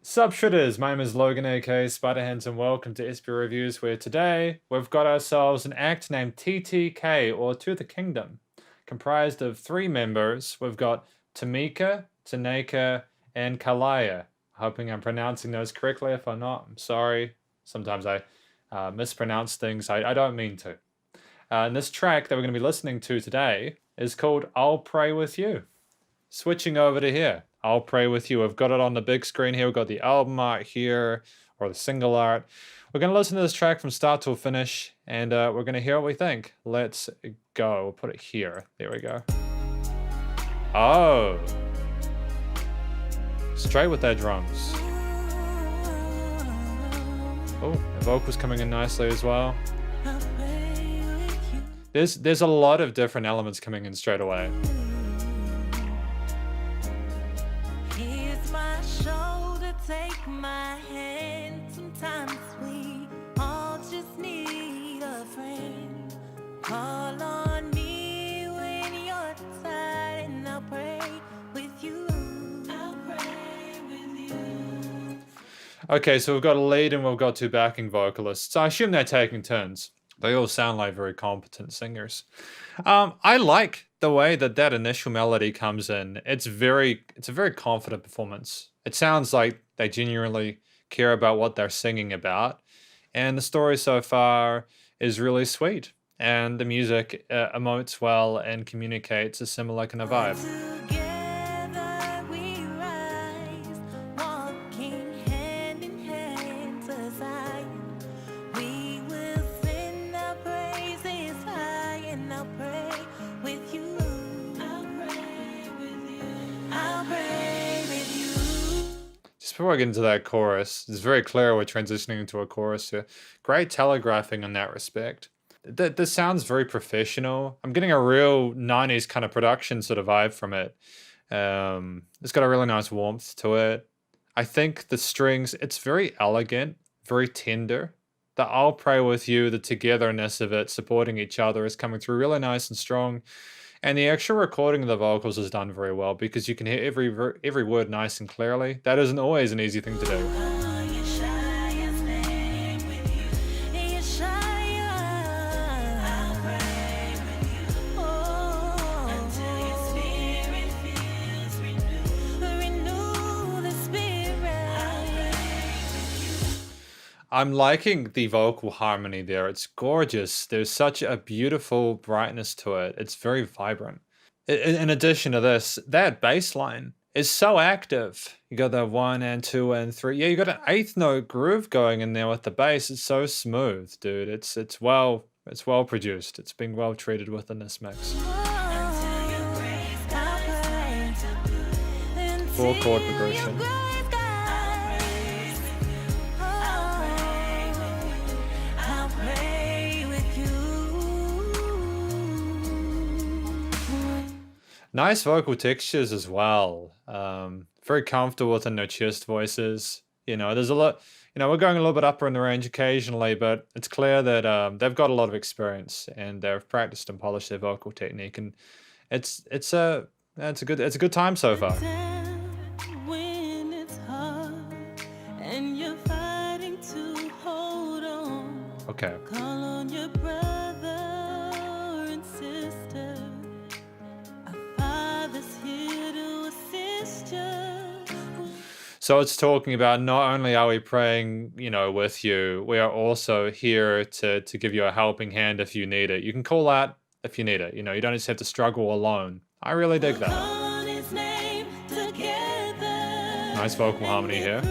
Sup shredders, my name is Logan aka Spiderhands and welcome to SP Reviews, where today we've got ourselves an act named T.T.K or To the Kingdom, comprised of three members. We've got Tamika, Tanaka, and Kalaya. Hoping I'm pronouncing those correctly. If I'm not, I'm sorry. Sometimes I mispronounce things. I don't mean to. And this track that we're going to be listening to today is called I'll Pray With You. Switching over to here, I'll Pray With You. We've got it on the big screen here. We've got the album art here, or the single art. We're going to listen to this track from start to finish, and we're going to hear what we think. Let's go. We'll put it here. There we go. Oh. Straight with their drums. Oh, the vocals coming in nicely as well. There's a lot of different elements coming in straight away. Take my hand, sometimes we all just need a friend. Call on me when you're tired and I'll pray with you. I'll pray with you. Okay, so we've got a lead and we've got two backing vocalists. I assume they're taking turns. They all sound like very competent singers. I like the way that initial melody comes in. It's a very confident performance. It sounds like they genuinely care about what they're singing about. And the story so far is really sweet. And the music emotes well and communicates a similar kind of vibe. Together we rise, walking hand in hand to Zion. We will sing our praises high and I'll pray with you. I'll pray with you. I'll pray with you. Just before I get into that chorus, it's very clear we're transitioning into a chorus here. Great telegraphing in that respect. This sounds very professional. I'm getting a real 90s kind of production sort of vibe from it. It's got a really nice warmth to it. I think the strings, it's very elegant, very tender. The I'll Pray With You, the togetherness of it, supporting each other is coming through really nice and strong. And the actual recording of the vocals is done very well because you can hear every word nice and clearly. That isn't always an easy thing to do. I'm liking the vocal harmony there. It's gorgeous. There's such a beautiful brightness to it. It's very vibrant. In addition to this, that bass line is so active. You got the 1 and 2 and 3. Yeah, you got an 8th note groove going in there with the bass. It's so smooth, dude. It's well produced. It's being well treated within this mix. 4-chord progression. Nice vocal textures as well. Very comfortable within their chest voices. You know, there's a lot, we're going a little bit upper in the range occasionally, but it's clear that they've got a lot of experience and they've practiced and polished their vocal technique, and it's a good time so far. When it's hard and you're fighting to hold on. Okay. Call on your brother and sister. Our Father's here to assist you. So it's talking about not only are we praying, with you, we are also here to give you a helping hand if you need it. You can call out if you need it. You don't just have to struggle alone. I really dig that. Nice vocal harmony here.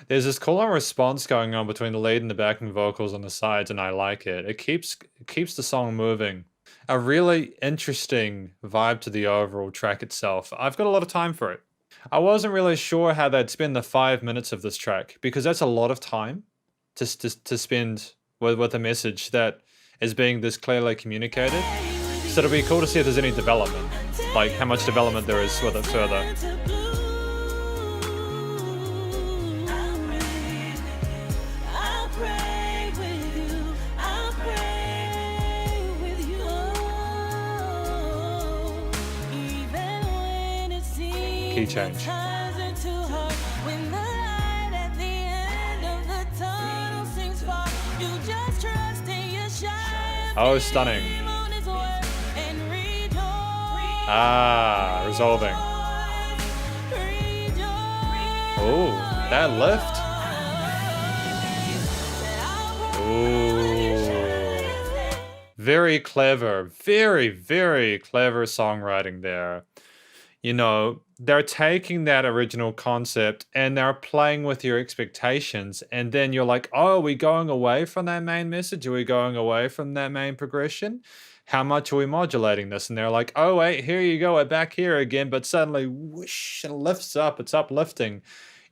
There's this call and response going on between the lead and the backing vocals on the sides, and I like it. It keeps the song moving. A really interesting vibe to the overall track itself. I've got a lot of time for it. I wasn't really sure how they'd spend the 5 minutes of this track because that's a lot of time to spend with a message that is being this clearly communicated. So it'll be cool to see if there's any development, like how much development there is with it further. Key change. Oh, stunning. Ah, resolving. Oh, that lift. Ooh. Very clever. Very, very clever songwriting there. You know, they're taking that original concept and they're playing with your expectations. And then you're like, oh, are we going away from that main message? Are we going away from that main progression? How much are we modulating this? And they're like, oh, wait, here you go. We're back here again. But suddenly, whoosh, it lifts up. It's uplifting.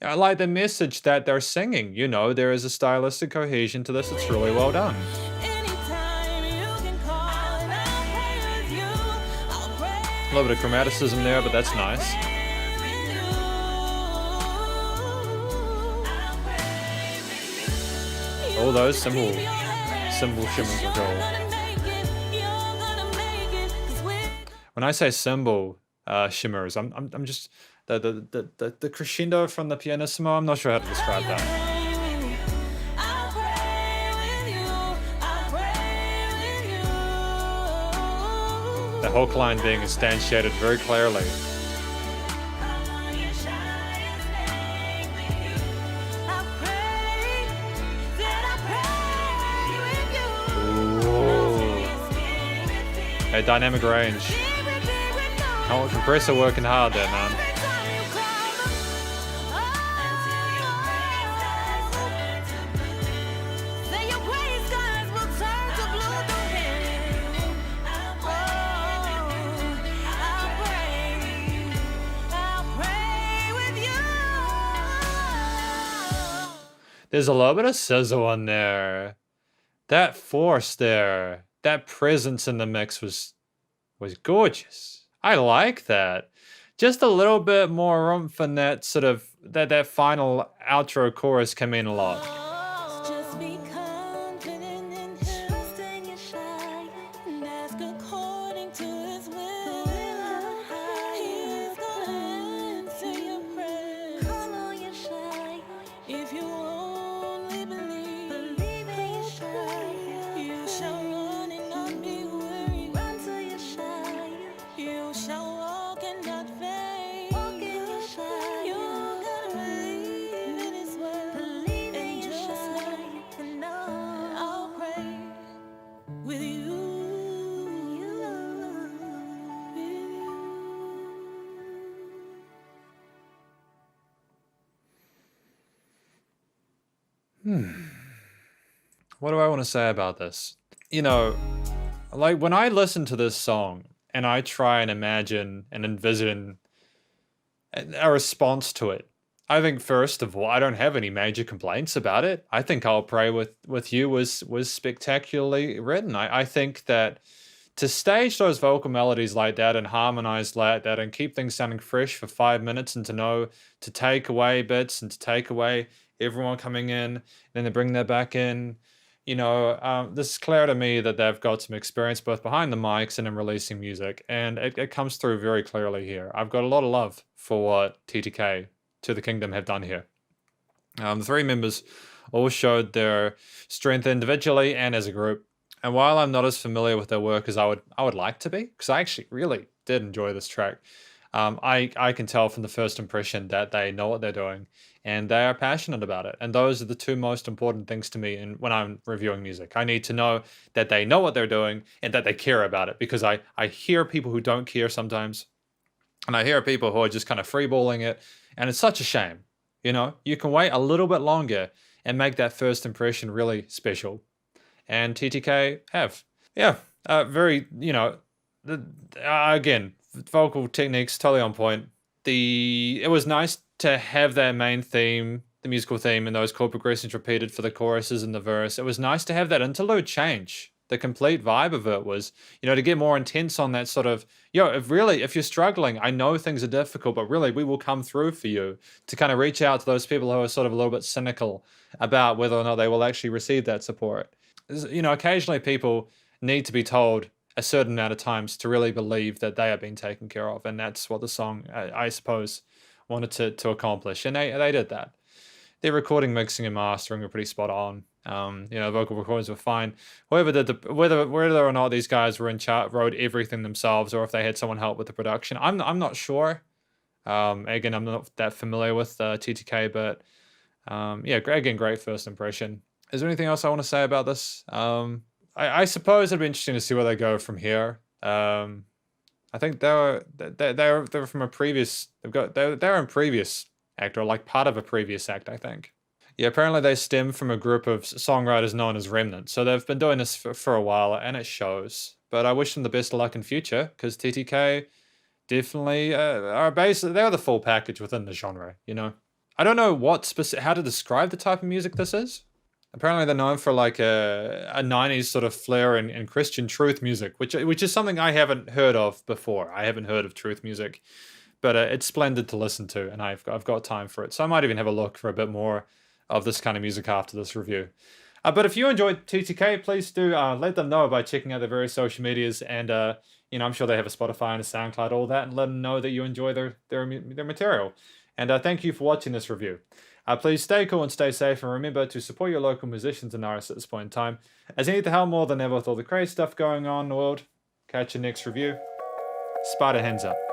I like the message that they're singing. You know, there is a stylistic cohesion to this. It's really well done. A little bit of chromaticism there, but that's nice. All those cymbal shimmers are cool. When I say cymbal shimmers, I'm just the crescendo from the pianissimo. I'm not sure how to describe that. The hook line being instantiated very clearly. Ooh. A dynamic range. Oh, compressor working hard there, man. There's a little bit of sizzle in there. That force there, that presence in the mix was gorgeous. I like that. Just a little bit more oomph in that sort of that final outro chorus came in a lot. What do I want to say about this? You know, like when I listen to this song and I try and imagine and envision a response to it, I think first of all, I don't have any major complaints about it. I think I'll Pray with You was spectacularly written. I think that to stage those vocal melodies like that and harmonize like that and keep things sounding fresh for 5 minutes and to know to take away bits and to take away everyone coming in, then to bring that back in. You know, this is clear to me that they've got some experience both behind the mics and in releasing music, and it comes through very clearly here. I've got a lot of love for what T.T.K to the Kingdom have done here. The three members all showed their strength individually and as a group. And while I'm not as familiar with their work as I would like to be, because I actually really did enjoy this track, I can tell from the first impression that they know what they're doing and they are passionate about it. And those are the two most important things to me when I'm reviewing music. I need to know that they know what they're doing and that they care about it, because I hear people who don't care sometimes, and I hear people who are just kind of freeballing it, and it's such a shame. You know, you can wait a little bit longer and make that first impression really special. And T.T.K have. Yeah, very, you know, again, vocal techniques totally on point. it was nice to have that main theme, the musical theme, and those chord progressions repeated for the choruses and the verse. It was nice to have that interlude change. The complete vibe of it was, to get more intense on that sort of, if you're struggling, I know things are difficult, but really we will come through for you, to kind of reach out to those people who are sort of a little bit cynical about whether or not they will actually receive that support. Occasionally people need to be told a certain amount of times to really believe that they are being taken care of, and that's what the song, I suppose, wanted to accomplish, and they did that. Their recording, mixing, and mastering were pretty spot on. Vocal recordings were fine. Whoever did whether or not these guys were in charge, wrote everything themselves, or if they had someone help with the production, I'm not sure. Again, I'm not that familiar with T.T.K, but again, great first impression. Is there anything else I want to say about this? I suppose it'd be interesting to see where they go from here. I think they're from a previous. They're in previous act, or like part of a previous act, I think. Yeah, apparently they stem from a group of songwriters known as Remnant. So they've been doing this for a while, and it shows. But I wish them the best of luck in future, because T.T.K definitely are basically, they're the full package within the genre. I don't know how to describe the type of music this is. Apparently they're known for like a 90s sort of flair and Christian truth music, which is something I haven't heard of before. I haven't heard of truth music, but it's splendid to listen to, and I've got time for it. So I might even have a look for a bit more of this kind of music after this review. But if you enjoyed T.T.K, please do let them know by checking out their various social medias, and I'm sure they have a Spotify and a SoundCloud, all that, and let them know that you enjoy their material. And thank you for watching this review. Please stay cool and stay safe, and remember to support your local musicians and artists at this point in time, as they need the help more than ever with all the crazy stuff going on in the world. Catch you next review. Spiderhands up.